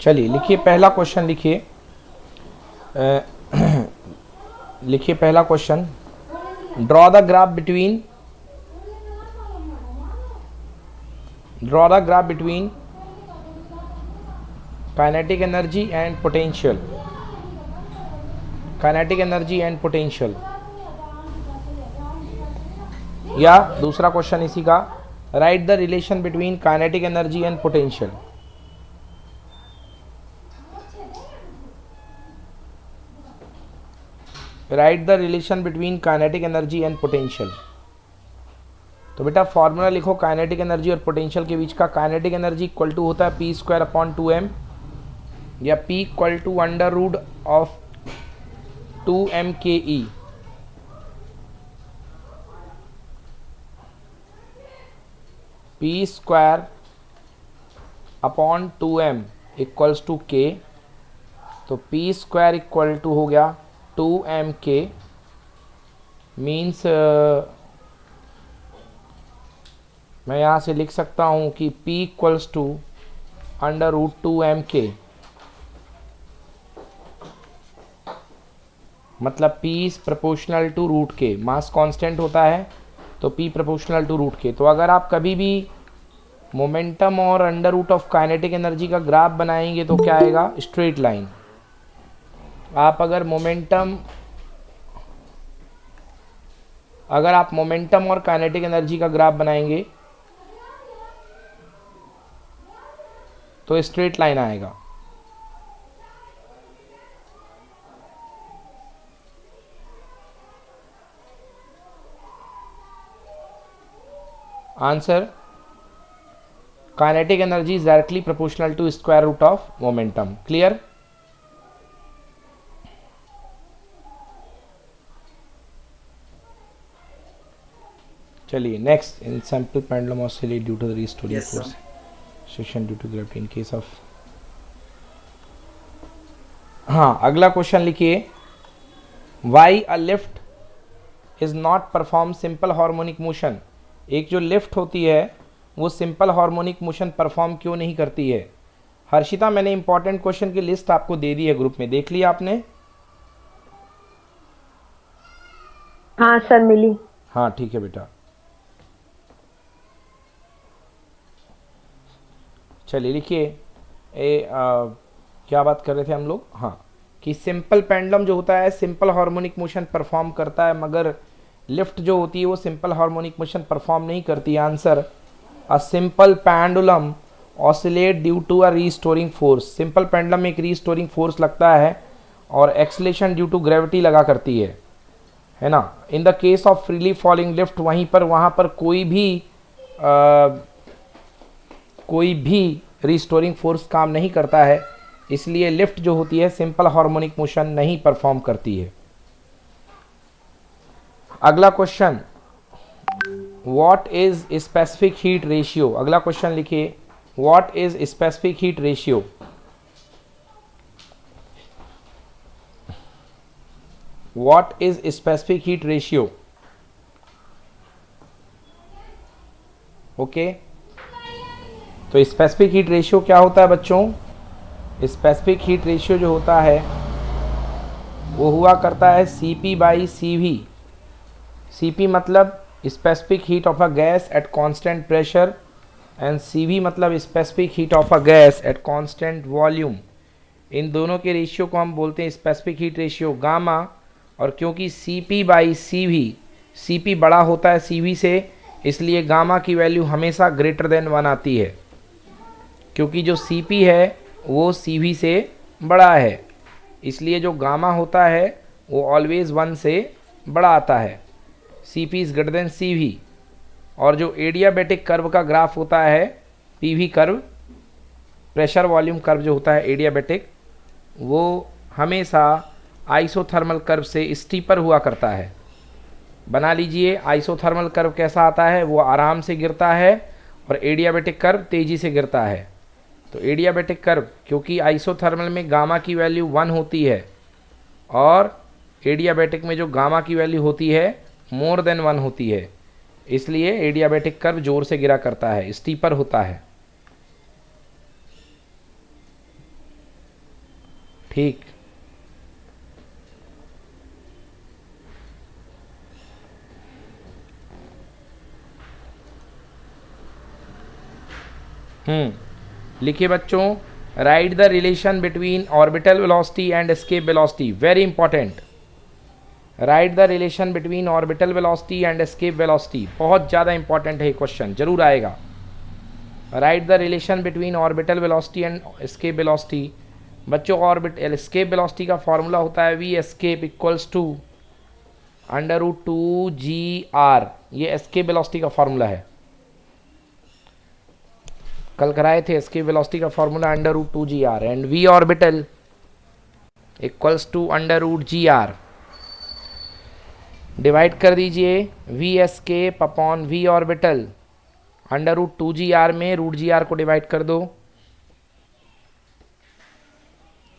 चलिए लिखिए पहला क्वेश्चन, लिखिए लिखिए पहला question. Draw the graph between kinetic energy and potential. Kinetic energy and potential, या दूसरा क्वेश्चन इसी का, right the relation between kinetic energy and potential. Right the relation between kinetic energy and potential. तो बेटा formula लिखो kinetic energy और potential के बीच का। काइनेटिक एनर्जी इक्वल टू होता है p²/2m, या p equal to √2m/ke। p²/2m equals to k, तो p² इक्वल टू हो गया 2mk, मीन्स मैं यहाँ से लिख सकता हूँ कि p इक्वल्स टू √2mk, मतलब p is proportional to √k। Mass constant होता है तो p प्रोपोर्शनल टू √k। तो अगर आप कभी भी मोमेंटम और under root of kinetic energy का ग्राफ बनाएंगे तो क्या आएगा? Straight line. आप अगर मोमेंटम और काइनेटिक एनर्जी का ग्राफ बनाएंगे तो स्ट्रेट लाइन आएगा। Answer, kinetic energy is directly proportional to square root of momentum. Clear? चलिए next, in simple pendulum oscillate due to the restoring force session due to gravity in case of. हाँ, अगला question लिखिए, why a lift is not perform simple harmonic motion. एक जो lift होती है वो simple harmonic motion perform क्यों नहीं करती है? हर्षिता, मैंने इंपॉर्टेंट क्वेश्चन की लिस्ट आपको दे दी है ग्रुप में, देख लिया आपने? हाँ सर, मिली। हाँ ठीक है बेटा। चलिए लिखिए, क्या बात कर रहे थे हम लोग? हाँ, कि सिंपल पेंडुलम जो होता है सिंपल हार्मोनिक मोशन परफॉर्म करता है, मगर लिफ्ट जो होती है वो सिंपल हार्मोनिक मोशन परफॉर्म नहीं करती। Answer, a simple pendulum oscillate due to a restoring force. Simple pendulum में एक रीस्टोरिंग फोर्स लगता है और एक्सलेशन ड्यू टू ग्रेविटी लगा करती है ना। In the case of freely falling lift, वहाँ पर कोई भी रीस्टोरिंग फोर्स काम नहीं करता है, इसलिए लिफ्ट जो होती है सिंपल हार्मोनिक मोशन नहीं परफॉर्म करती है। अगला question, what is specific heat ratio. अगला क्वेश्चन लिखिए, what is specific heat ratio. What is specific heat ratio? Okay, तो स्पेसिफिक हीट रेशियो क्या होता है बच्चों? स्पेसिफिक हीट रेशियो जो होता है वो हुआ करता है Cp/Cv। Cp मतलब specific heat of a gas at constant pressure, and Cv मतलब specific heat of a gas at constant volume. इन दोनों के रेशियो को हम बोलते हैं स्पेसिफिक हीट रेशियो गामा। और क्योंकि Cp/Cv, Cp बड़ा होता है Cv से, इसलिए गामा की वैल्यू हमेशा ग्रेटर देन 1 आती है, क्योंकि जो Cp है वो Cv से बड़ा है, इसलिए जो गामा होता है वो ऑलवेज 1 से बड़ा आता है। Cp is greater than Cv। और जो एडियाबैटिक कर्व का ग्राफ होता है PV curve, pressure volume curve जो होता है एडियाबैटिक, वो हमेशा आइसोथर्मल कर्व से स्टीपर हुआ करता है। बना लीजिए, आइसोथर्मल कर्व कैसा आता है? वो आराम से गिरता है और एडियाबैटिक कर्व तेज़ी से गिरता है। तो एडियाबैटिक कर्व, क्योंकि आइसोथर्मल में गामा की वैल्यू 1 होती है और एडियाबैटिक में जो गामा की वैल्यू होती है मोर देन 1 होती है, इसलिए एडियाबैटिक कर्व जोर से गिरा करता है, स्टीपर होता है। ठीक। लिखिए बच्चों, write the relation between orbital velocity and escape velocity, very important. Write the relation between orbital velocity and escape velocity, बहुत ज़्यादा इंपॉर्टेंट है, क्वेश्चन जरूर आएगा। Write the relation between orbital velocity and escape velocity. बच्चों orbital escape velocity का formula होता है V escape equals to √2 GR, ये एस्केप वेलोसिटी का फॉर्मूला है। कल कराए थे एस्केप वेलोसिटी का formula √2 GR, and we orbital equals to √GR। Divide कर दीजिए V escape upon V orbital, √2 GR में √GR को डिवाइड कर दो,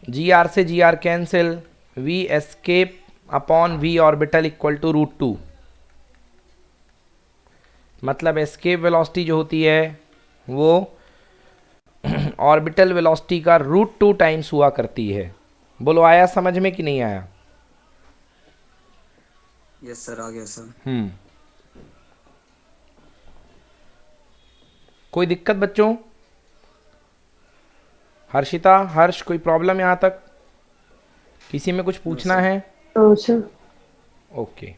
GR से GR cancel, V escape upon V orbital equal to √2। मतलब एस्केप वेलोसिटी जो होती है वो ऑर्बिटल वेलोसिटी का √2 टाइम्स हुआ करती है। बोलो आया समझ में कि नहीं आया? यस सर, आ गया सर। कोई दिक्कत बच्चों? हर्षिता, हर्ष, कोई प्रॉब्लम यहाँ तक? किसी में कुछ पूछना है? हाँ सर। ओके,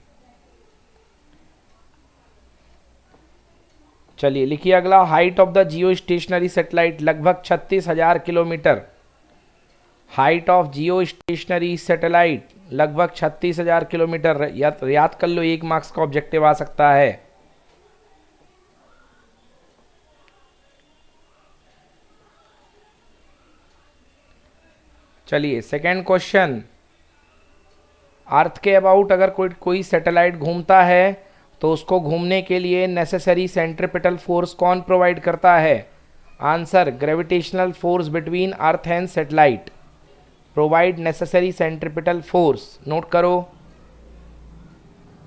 चलिए लिखिए अगला। Height of the Jio stationery satellite लगभग 36,000 kilometre. Height of Jio stationery satellite लगभग 36,000 किलोमीटर। याद कर लो, 1 मार्क्स का ऑब्जेक्टिव आ सकता है। चलिए सेकंड क्वेश्चन। अर्थ के अबाउट अगर कोई सैटेलाइट घूमता है तो उसको घूमने के लिए नेसेसरी सेंट्रिपिटल फोर्स कौन प्रोवाइड करता है? Answer, gravitational force between earth and satellite provide necessary centripetal force. Note करो,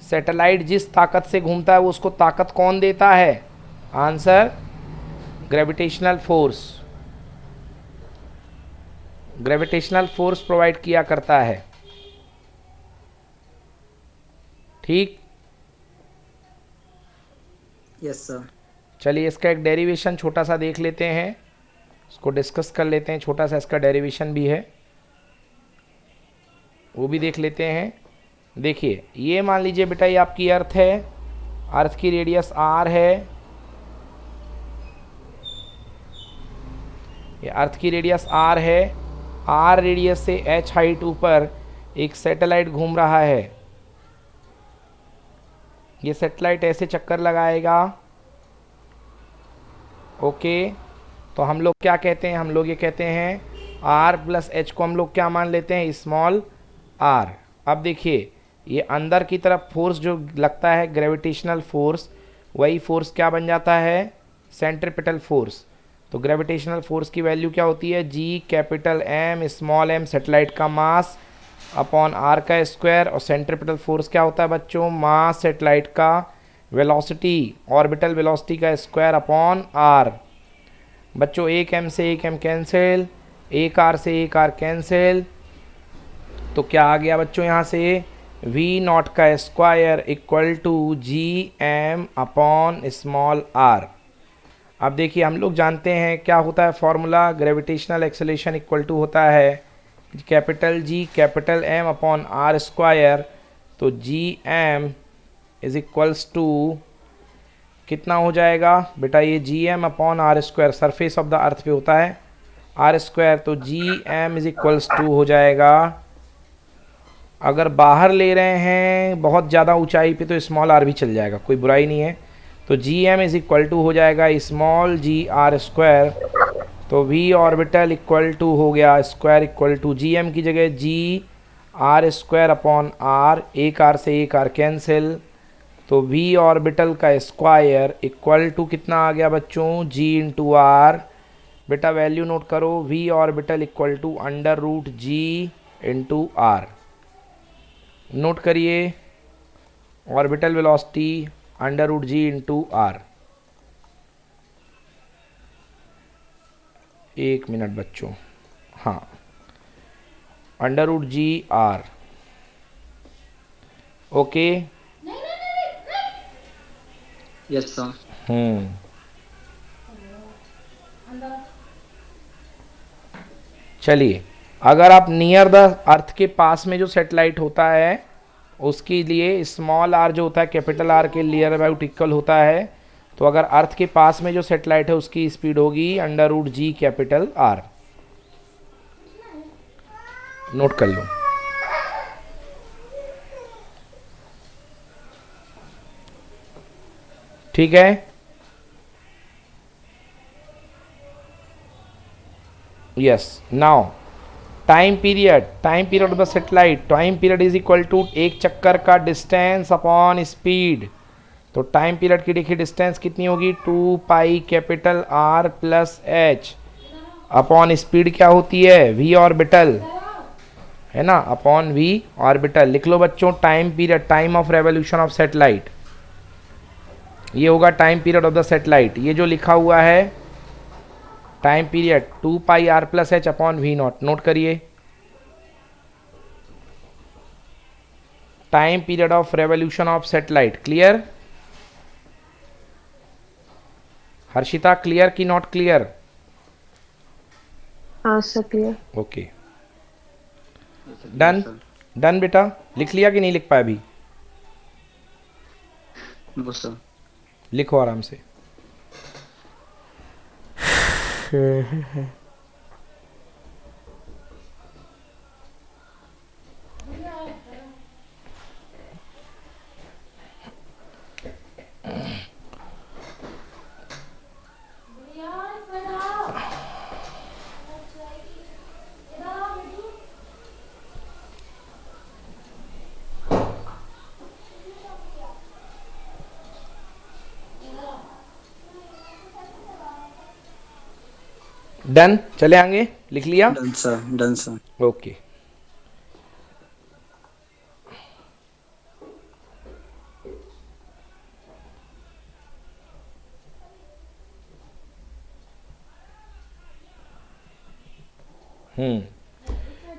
सैटेलाइट जिस ताकत से घूमता है वो उसको ताकत कौन देता है? Answer, gravitational force. Gravitational force provide किया करता है। ठीक, यस सर। चलिए इसका एक डेरिवेशन छोटा सा देख लेते हैं, इसको डिस्कस कर लेते हैं। छोटा सा इसका डेरिवेशन भी है, वो भी देख लेते हैं। देखिए, ये मान लीजिए बेटा ये आपकी अर्थ है, अर्थ की रेडियस r है, ये अर्थ की रेडियस r है। r रेडियस से h हाइट ऊपर एक सैटेलाइट घूम रहा है। ये सैटेलाइट ऐसे चक्कर लगाएगा। ओके, तो हम लोग क्या कहते हैं? हम लोग ये कहते हैं r प्लस h को हम लोग क्या मान लेते हैं? Small r। अब देखिए, ये अंदर की तरफ फोर्स जो लगता है ग्रेविटेशनल फोर्स, वही फोर्स क्या बन जाता है? Centripetal force. तो ग्रेविटेशनल फोर्स की वैल्यू क्या होती है? G capital M small m satellite का मास अपॉन r का स्क्वायर, और सेंट्रिपिटल फोर्स क्या होता है बच्चों? मास सैटेलाइट का वेलोसिटी, ऑर्बिटल वेलोसिटी का स्क्वायर अपॉन r। बच्चों 1m से 1m कैंसिल, 1r से 1r कैंसिल, तो क्या आ गया बच्चों यहाँ से? v0 का square equal to gm upon small r। अब देखिए, हम लोग जानते हैं क्या होता है formula, gravitational acceleration equal to होता है capital G capital M upon r square. तो gm इज इक्वल्स टू कितना हो जाएगा बेटा? ये gm upon r square surface of the earth पे होता है r स्क्वायर, तो gm इज इक्वल्स टू हो जाएगा। अगर बाहर ले रहे हैं बहुत ज़्यादा ऊंचाई पे तो स्मॉल r भी चल जाएगा, कोई बुराई नहीं है। तो gm इज इक्वल टू हो जाएगा स्मॉल gr स्क्वायर। तो v ऑर्बिटल इक्वल टू हो गया स्क्वायर इक्वल टू gm की जगह g r square upon r, एक r से एक r कैंसिल, तो v ऑर्बिटल का स्क्वायर इक्वल टू कितना आ गया बच्चों? g into r. बेटा वैल्यू नोट करो, v orbital equal to √g into r. नोट करिए, orbital velocity √g into r. एक मिनट बच्चों, हाँ under root g r. Okay. Yes, sir. चलिए, अगर आप नियर द अर्थ के पास में जो सेटेलाइट होता है उसके लिए स्मॉल आर जो होता है कैपिटल आर के नियर अबाउट इक्वल होता है, तो अगर अर्थ के पास में जो सेटेलाइट है उसकी स्पीड होगी under root G capital R. Note कर लो। ठीक है। Yes, now time period of the satellite, time period is equal to एक चक्कर का डिस्टेंस अपॉन स्पीड। तो टाइम पीरियड की देखिए डिस्टेंस कितनी होगी, 2 pi capital R plus H upon speed क्या होती है, वी ऑर्बिटल, है ना, अपॉन वी ऑर्बिटल। लिख लो बच्चों, time period, time of revolution of satellite, ये होगा time period of the satellite. ये जो लिखा हुआ है time period 2 pi r plus H upon v nought, note करिए। Time period of revolution of satellite, clear? Harshita clear की नॉट क्लियर? हाँ sir clear. Okay, done. Done बेटा, लिख लिया कि नहीं लिख पाया अभी? No, sir. लिखो आराम से। डन, चले आगे, लिख लिया? Done, sir. Done, sir. Okay.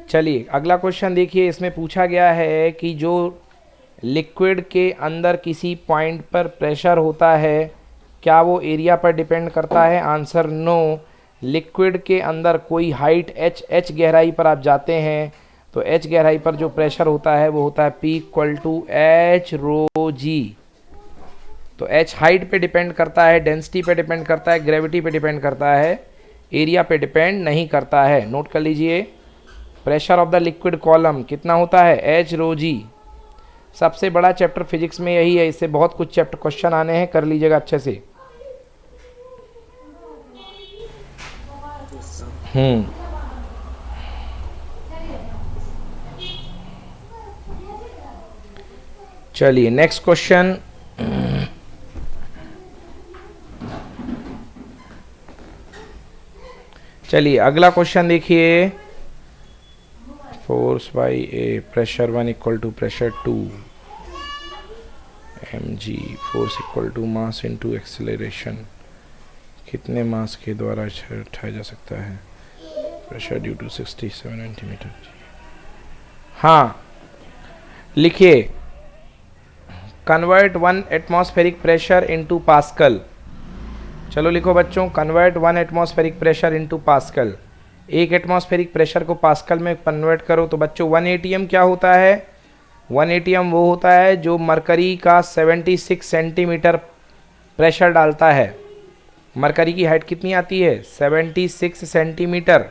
चलिए अगला क्वेश्चन देखिए, इसमें पूछा गया है कि जो लिक्विड के अंदर किसी पॉइंट पर प्रेशर होता है क्या वो एरिया पर डिपेंड करता है? Answer no. लिक्विड के अंदर कोई हाइट एच गहराई पर आप जाते हैं तो एच गहराई पर जो प्रेशर होता है वो होता है P इक्वल टू एच रो जी। तो एच हाइट पे डिपेंड करता है, डेंसिटी पे डिपेंड करता है, ग्रेविटी पे डिपेंड करता है, एरिया पे डिपेंड नहीं करता है। नोट कर लीजिए, pressure of the liquid column कितना होता है, एच रो जी। सबसे बड़ा चैप्टर फिजिक्स में यही है, इससे बहुत कुछ चैप्टर क्वेश्चन आने हैं, कर लीजिएगा अच्छे से। Yes, sir. चलिए नेक्स्ट क्वेश्चन। चलिए अगला क्वेश्चन देखिए, force by A, pressure 1 equal to pressure 2 mg, force equal to mass into acceleration, कितने मास के द्वारा उठाया जा सकता है? Pressure due to 67 centimetre. हाँ लिखिए, convert 1 atmospheric pressure into pascal. चलो लिखो बच्चों, convert 1 atmospheric pressure into pascal. एक एटमॉस्फेरिक प्रेशर को पास्कल में कन्वर्ट करो तो बच्चों 1 एटीएम क्या होता है? 1 एटीएम वो होता है जो मरकरी का 76 सेंटीमीटर प्रेशर डालता है। मरकरी की हाइट कितनी आती है? 76 सेंटीमीटर।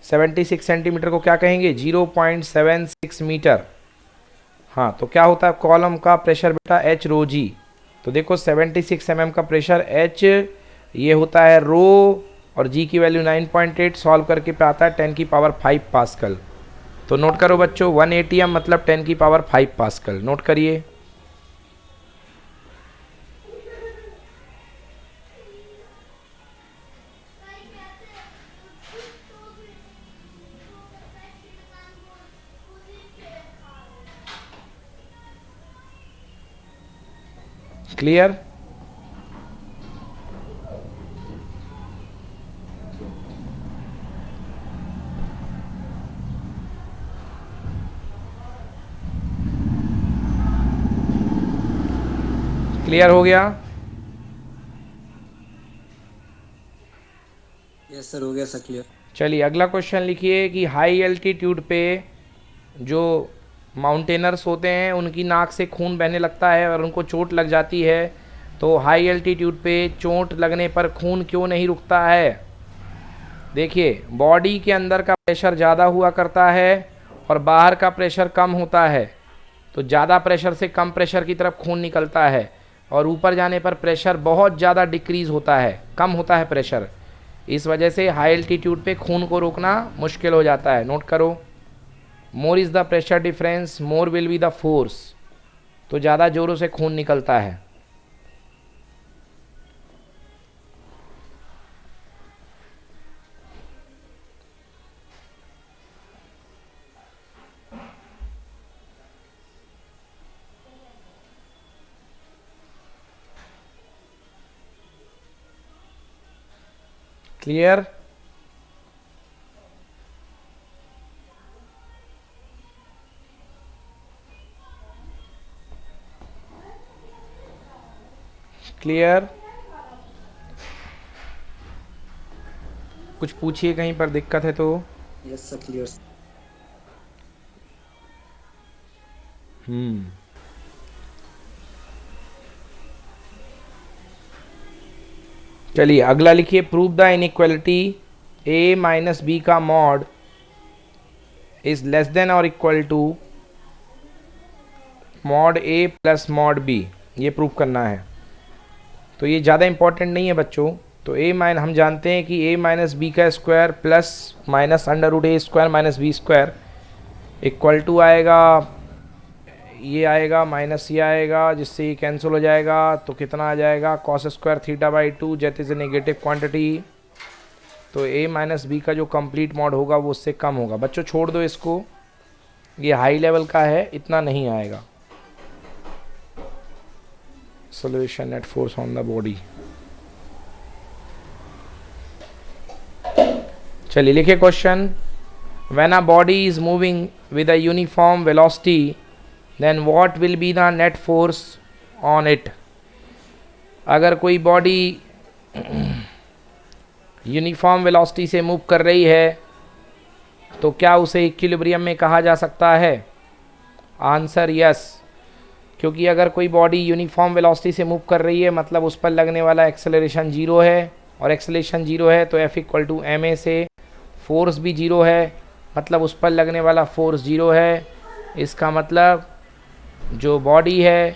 76 सेंटीमीटर को क्या कहेंगे? 0.76 मीटर। हाँ, तो क्या होता है कॉलम का प्रेशर बेटा? एच रो जी। तो देखो 76 mm का प्रेशर, एच ये होता है रो, और जी की वैल्यू 9.8, सॉल्व करके पे आता है 10 की पावर 5 पास्कल। तो नोट करो बच्चों, 1 एटीएम मतलब 10 की पावर 5 पास्कल। नोट करिए। क्लियर? क्लियर हो गया? यस सर, हो गया सर क्लियर। चलिए अगला क्वेश्चन लिखिए कि हाई एल्टीट्यूड पे जो माउंटेनर्स होते हैं उनकी नाक से खून बहने लगता है और उनको चोट लग जाती है, तो हाई एल्टीट्यूड पे चोट लगने पर खून क्यों नहीं रुकता है? देखिए, बॉडी के अंदर का प्रेशर ज़्यादा हुआ करता है और बाहर का प्रेशर कम होता है, तो ज़्यादा प्रेशर से कम प्रेशर की तरफ खून निकलता है और ऊपर जाने पर प्रेशर बहुत ज़्यादा डिक्रीज़ होता है, कम होता है प्रेशर। इस वजह से हाई एल्टीट्यूड पे खून को रोकना मुश्किल हो जाता है। नोट करो, more is the pressure difference, more will be the force, तो ज़्यादा ज़ोरों से खून निकलता है। क्लियर? क्लियर? कुछ पूछिए कहीं पर दिक्कत है तो। Yes sir clear. चलिए अगला लिखिए, prove the inequality a minus B का मॉड इज लेस देन और equal to mod a plus mod b। ये प्रूव करना है, तो ये ज़्यादा इंपॉर्टेंट नहीं है बच्चों। तो हम जानते हैं कि a माइनस बी का square plus minus under root A square minus B square equal to आएगा, ये आएगा माइनस ये आएगा, जिससे ये कैंसिल हो जाएगा, तो कितना आ जाएगा cos square theta by two, that is a negative quantity. तो a माइनस बी का जो कंप्लीट मॉड होगा वो उससे कम होगा। बच्चों छोड़ दो इसको, ये हाई लेवल का है, इतना नहीं आएगा। Solution net force on the body. चलिए लिखिए question, when a body is moving with a uniform velocity then what will be the net force on it. अगर कोई बॉडी यूनिफॉर्म वेलोसिटी से मूव कर रही है तो क्या उसे इक्विलिब्रियम में कहा जा सकता है? आंसर यस, क्योंकि अगर कोई बॉडी यूनिफॉर्म वेलोसिटी से मूव कर रही है मतलब उस पर लगने वाला एक्सेलरेशन जीरो है, और एक्सेलरेशन जीरो है तो F equal to M A से फोर्स भी जीरो है, मतलब उस पर लगने वाला फोर्स जीरो है। इसका मतलब जो बॉडी है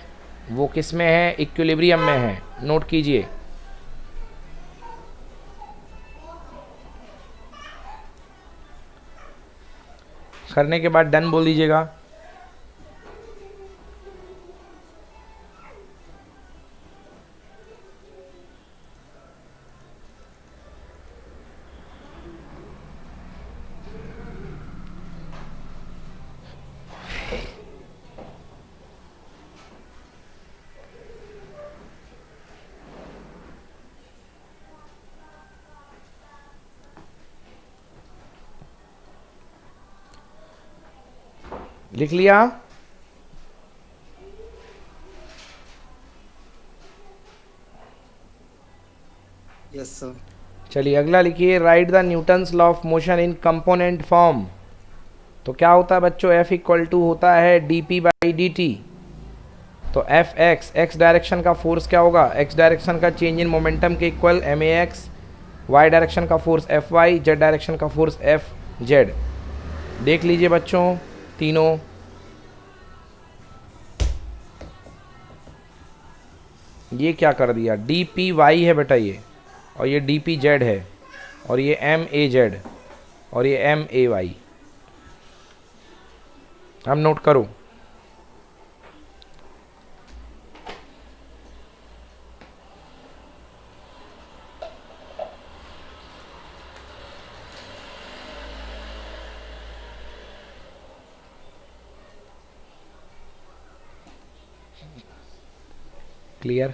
वो किस में है? इक्विलिब्रियम में है। नोट कीजिए। करने के बाद डन बोल दीजिएगा। लिख लिया? Yes sir. चलिए अगला लिखिए, right the Newton's law of motion in component form. तो क्या होता है बच्चों? F इक्वल टू होता है d p by d t. तो एफ एक्स, एक्स डायरेक्शन का फोर्स क्या होगा? एक्स डायरेक्शन का चेंज इन मोमेंटम के equal m a x, y direction का force f y, z direction का फोर्स एफ जेड। देख लीजिए बच्चों तीनों। ये क्या कर दिया? डी पी वाई है बेटा ये, और ये डी पी जेड है, और ये एम ए जेड, और ये एम ए वाई। हम नोट करो। क्लियर?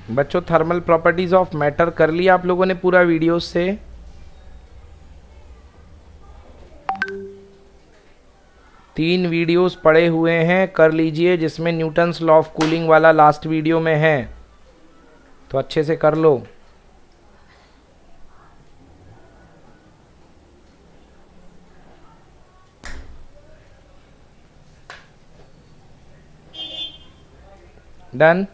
बच्चों थर्मल प्रॉपर्टीज ऑफ मैटर कर लिया आप लोगों ने पूरा वीडियो से? तीन वीडियोस पड़े हुए हैं, कर लीजिए, जिसमें न्यूटन्स लॉ ऑफ कूलिंग वाला लास्ट वीडियो में है, तो अच्छे से कर लो। डन।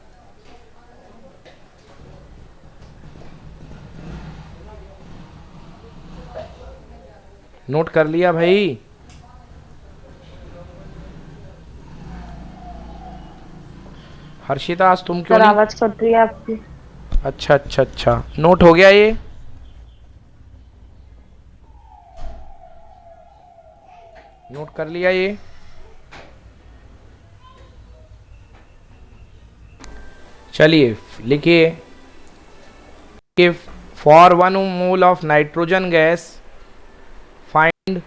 नोट कर लिया भाई? हर्षिता आज तुम क्यों सर नहीं? आवाज कट रही है आपकी। अच्छा अच्छा अच्छा, नोट हो गया ये? नोट कर लिया ये? चलिए लिखिए कि for 1 mole of nitrogen gas find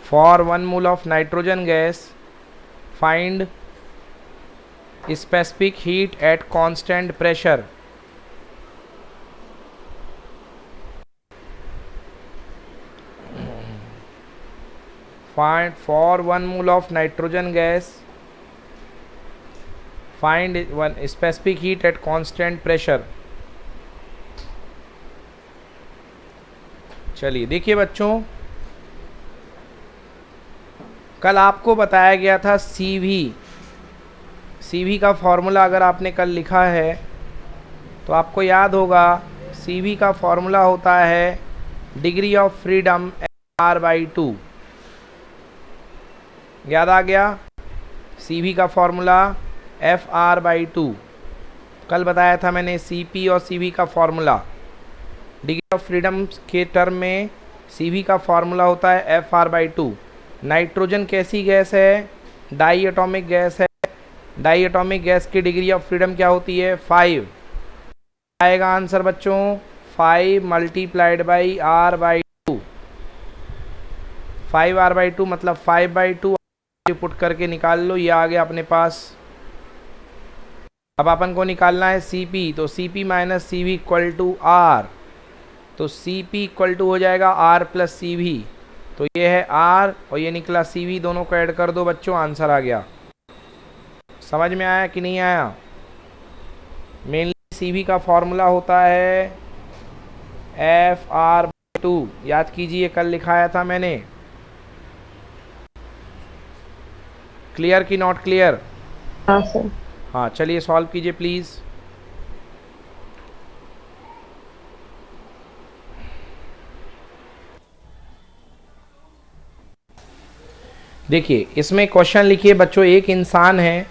for 1 mole of nitrogen gas find specific heat at constant pressure. Find for 1 mole of nitrogen gas find one specific heat at constant pressure. चलिए देखिए बच्चों, कल आपको बताया गया था CV का formula अगर आपने कल लिखा है तो आपको याद होगा, CV का फॉर्मूला होता है डिग्री ऑफ फ्रीडम R/2। याद आ गया? CV का फॉर्मूला FR/2 कल बताया था मैंने। CP और CV का फॉर्मूला डिग्री ऑफ फ्रीडम के टर्म में CV का फॉर्मूला होता है FR/2। नाइट्रोजन कैसी गैस है? डाई एटॉमिक गैस है। डाई एटॉमिक गैस की डिग्री ऑफ फ्रीडम क्या होती है? 5 आएगा आंसर बच्चों, 5 मल्टीप्लाइड बाई R/2। 5R/2 मतलब 5/2 पुट करके निकाल लो, ये आ गया अपने पास। अब अपन को निकालना है CP, तो CP minus CV equal to R, तो CP इक्वल टू हो जाएगा R प्लस CV, तो ये है R और ये निकला CV, दोनों को ऐड कर दो बच्चों, आंसर आ गया। समझ में आया कि नहीं आया? मेनली CV का फॉर्मूला होता है FR/2, याद कीजिए कल लिखाया था मैंने। क्लियर कि नॉट क्लियर? हाँ सर। हाँ चलिए सॉल्व कीजिए प्लीज़। देखिए इसमें क्वेश्चन लिखिए बच्चों, एक इंसान है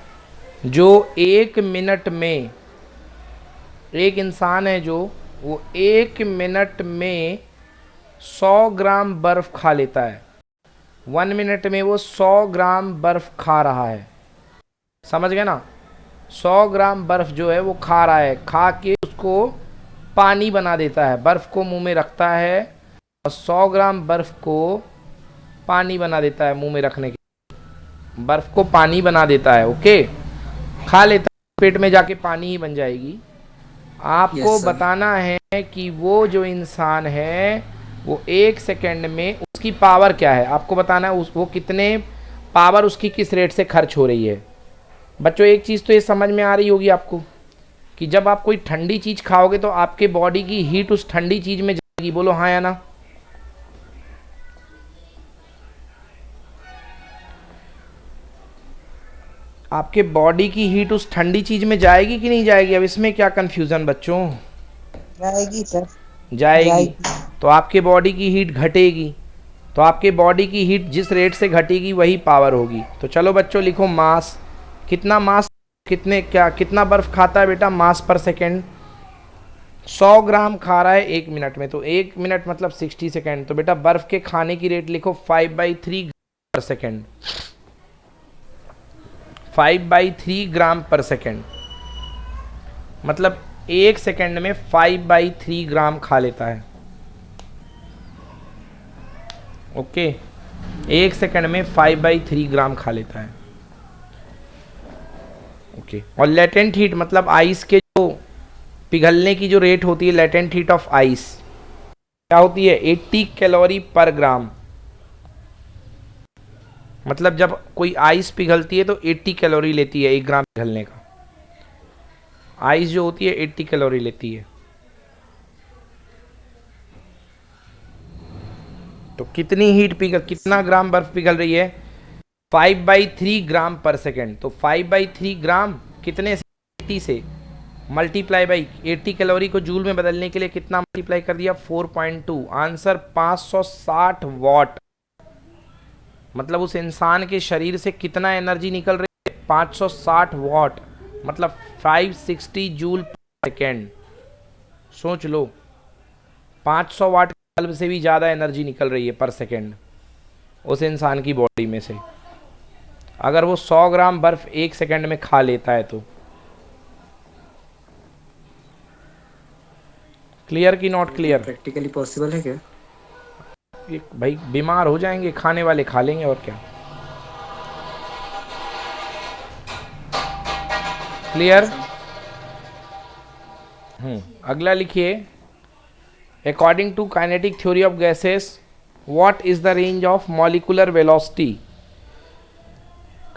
जो एक मिनट में 100 ग्राम बर्फ खा लेता है। 1 मिनट में वो 100 ग्राम बर्फ खा रहा है, समझ गए ना? 100 ग्राम बर्फ जो है वो खा रहा है, खा के उसको पानी बना देता है, बर्फ को मुंह में रखता है और 100 ग्राम बर्फ को पानी बना देता है, मुंह में रखने के बर्फ को पानी बना देता है। ओके, खा लेता है, पेट में जाके पानी ही बन जाएगी। आपको बताना है कि वो जो इंसान है वो 1 सेकेंड में उसकी पावर क्या है, आपको बताना है वो कितने पावर उसकी किस रेट से खर्च हो रही है। बच्चों एक चीज़ तो ये समझ में आ रही होगी आपको कि जब आप कोई ठंडी चीज़ खाओगे तो आपके बॉडी की हीट उस ठंडी चीज़ में जाएगी, बोलो हाँ या ना? आपके बॉडी की हीट उस ठंडी चीज़ में जाएगी कि नहीं जाएगी? अब इसमें क्या कंफ्यूजन बच्चों? जाएगी सर, जाएगी। तो आपके बॉडी की हीट घटेगी, तो आपके बॉडी की हीट जिस रेट से घटेगी वही पावर होगी। तो चलो बच्चों लिखो मास, कितना मास, कितना बर्फ खाता है बेटा? मास पर सेकेंड 100 ग्राम खा रहा है 1 मिनट में, तो 1 मिनट मतलब 60 सेकेंड, तो बेटा बर्फ के खाने की रेट लिखो 5/3 पर सेकेंड, 5/3 ग्राम पर सेकेंड, मतलब 1 सेकेंड में 5/3 ग्राम खा लेता है। ओके, 1 सेकेंड में 5/3 ग्राम खा लेता है। ओके। और लेटेंट हीट मतलब आइस के जो पिघलने की जो रेट होती है, लेटेंट हीट ऑफ आइस क्या होती है? 80 कैलोरी पर ग्राम। मतलब जब कोई आइस पिघलती है तो 80 कैलोरी लेती है 1 ग्राम पिघलने का। आइस जो होती है 80 कैलोरी लेती है। तो कितनी हीट कितना ग्राम बर्फ पिघल रही है? 5/3 ग्राम पर सेकेंड। तो 5/3 ग्राम कितने से? 80 से मल्टीप्लाई बाई 80 कैलोरी को जूल में बदलने के लिए कितना मल्टीप्लाई कर दिया? 4.2। Answer 560 what. मतलब उस इंसान के शरीर से कितना एनर्जी निकल रही है? 560 वॉट, मतलब 560 जूल पर सेकेंड। सोच लो, 500 वाट के बल्ब से भी ज़्यादा एनर्जी निकल रही है पर सेकेंड उस इंसान की बॉडी में से, अगर वो 100 ग्राम बर्फ 1 सेकेंड में खा लेता है तो। क्लियर की नॉट क्लियर? प्रैक्टिकली पॉसिबल है क्या? भाई बीमार हो जाएंगे, खाने वाले खा लेंगे और क्या। क्लियर? अगला लिखिए, according to kinetic theory of gases what is the range of molecular velocity.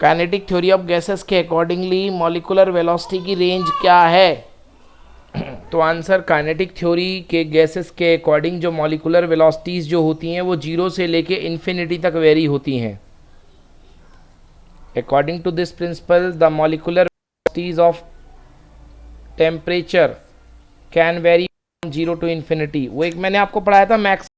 Kinetic theory of gases के अकॉर्डिंगली मॉलिक्यूलर वेलोसिटी की रेंज क्या है? तो आंसर, काइनेटिक थ्योरी के गैसेस के अकॉर्डिंग जो मॉलिक्यूलर वेलोसिटीज़ जो होती हैं वो 0 से लेके इन्फिनिटी तक वेरी होती हैं। According to this principle the molecular velocities of temperature can vary from 0 to infinity. वो एक मैंने आपको पढ़ाया था मैक्स